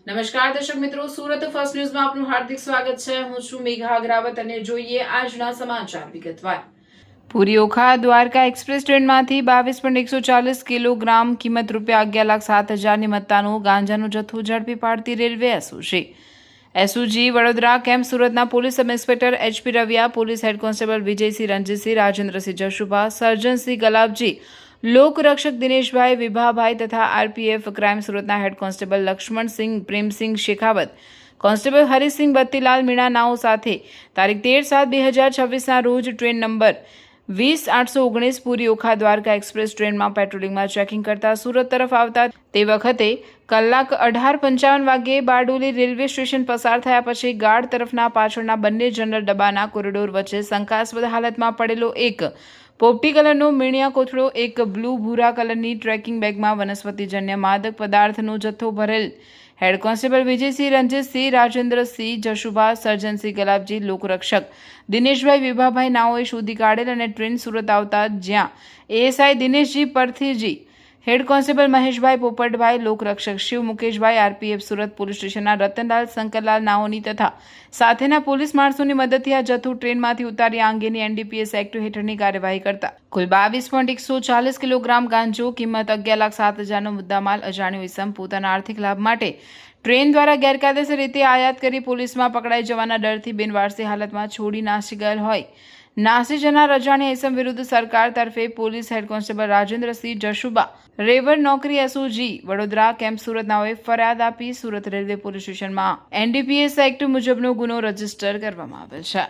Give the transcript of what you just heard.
નમસ્કાર દર્શક મિત્રો, સુરત ફર્સ્ટ ન્યૂઝમાં આપનું હાર્દિક સ્વાગત છે. હું છું મેઘા અગ્રાવત અને જોઈએ આજના સમાચાર વિગતવાર. પુરી ઓખા દ્વારકા એક્સપ્રેસ ટ્રેનમાંથી 22.140 કિલોગ્રામ કિંમત ₹11,07,000ની મત્તાનું ગાંજાનું જથ્થું ઝડપી પાડતી રેલવે એસઓજી વડોદરા કેમ્પ સુરતના police sub inspector HP Raviya, police head constable Vijaysinh Ranjitsinh, Rajendrasinh Jashubha, Sarjansinh Galabji, લોકરક્ષક દિનેશભાઈ વિભાભાઈ તથા RPF ક્રાઇમ સુરતના head constable Laxmansinh Premsinh Shekhawat, constable Harisinh Battilal Meena નાઓ સાથે તારીખ 13/7/2026ના રોજ train number 20-819 Puri Okha Dwarka express ટ્રેનમાં પેટ્રોલિંગમાં ચેકિંગ કરતા સુરત તરફ આવતા તે વખતે કલાક 18:55 વાગ્યે બારડોલી રેલવે સ્ટેશન પસાર થયા પછી ગાર્ડ તરફના પાછળના બંને જનરલ ડબ્બાના કોરિડોર વચ્ચે શંકાસ્પદ હાલતમાં પડેલો એક પોપટી કલરનો મીણિયા કોથળો, એક બ્લુ ભૂરા કલરની ટ્રેકિંગ બેગમાં વનસ્પતિજન્ય માદક પદાર્થનો જથ્થો ભરેલ હેડ કોન્સ્ટેબલ વિજયસિંહ રણજીતસિંહ, રાજેન્દ્રસિંહ જશુભા, સર્જનસિંહ ગલાબજી, લોકરક્ષક દિનેશભાઈ વિભાભાઈ નાઓએ શોધી કાઢેલ અને ટ્રેન સુરત આવતા જ્યાં ASI દિનેશજી પરથીજી, હેડ કોન્સ્ટેબલ મહેશભાઈ પોપટભાઈ, લોકરક્ષક શિવ મુકેશભાઈ, RPF સુરત પોલીસ સ્ટેશનના રતનલાલ શંકરલાલ નાઓની તથા સાથેના પોલીસ માણસોની મદદથી આ જથ્થું ટ્રેનમાંથી ઉતારી આ અંગેની NDPS એક્ટ હેઠળની કાર્યવાહી કરતા કુલ 22.140 કિલોગ્રામ ગાંજો, કિંમત 11,07,000નો મુદ્દામાલ અજાણ્યો ઇસમ પોતાના આર્થિક લાભ માટે ટ્રેન દ્વારા ગેરકાયદેસર રીતે આયાત કરી પોલીસમાં પકડાઈ જવાના ડરથી બિનવારસી હાલતમાં છોડી નાસી ગયેલ હોય નાસી જનાર અજાણ્યા ઇસમ વિરુદ્ધ સરકાર તરફે police head constable Rajendrasinh Jashubha, રેવર નોકરી SOG વડોદરા કેમ્પ સુરત નાઓએ ફરિયાદ આપી સુરત રેલવે પોલીસ સ્ટેશનમાં NDPS એક્ટ મુજબનો ગુનો રજીસ્ટર કરવામાં આવેલ છે.